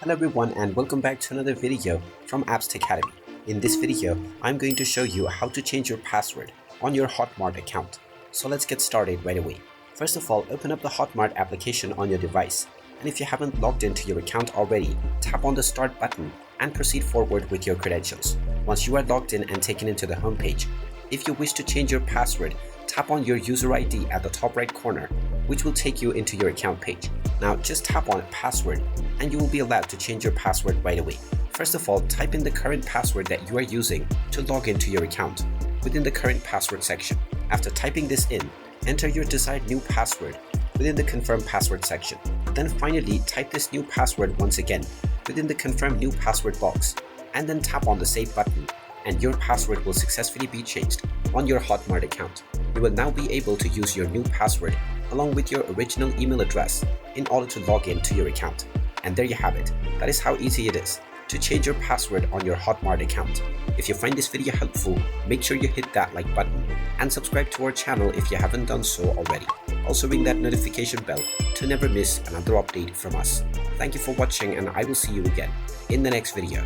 Hello everyone and welcome back to another video from Apps Academy. In this video, I'm going to show you how to change your password on your Hotmart account. So let's get started right away. First of all, open up the Hotmart application on your device. And if you haven't logged into your account already, tap on the Start button and proceed forward with your credentials. Once you are logged in and taken into the home page, if you wish to change your password, tap on your user ID at the top right corner, which will take you into your account page. Now just tap on password and you will be allowed to change your password right away. First of all, type in the current password that you are using to log into your account within the current password section. After typing this in, enter your desired new password within the confirm password section. Then finally type this new password once again within the confirm new password box and then tap on the save button and your password will successfully be changed on your Hotmart account. You will now be able to use your new password along with your original email address in order to log in to your account. And there you have it. That is how easy it is to change your password on your Hotmart account. If you find this video helpful, make sure you hit that like button and subscribe to our channel if you haven't done so already. Also ring that notification bell to never miss another update from us. Thank you for watching and I will see you again in the next video.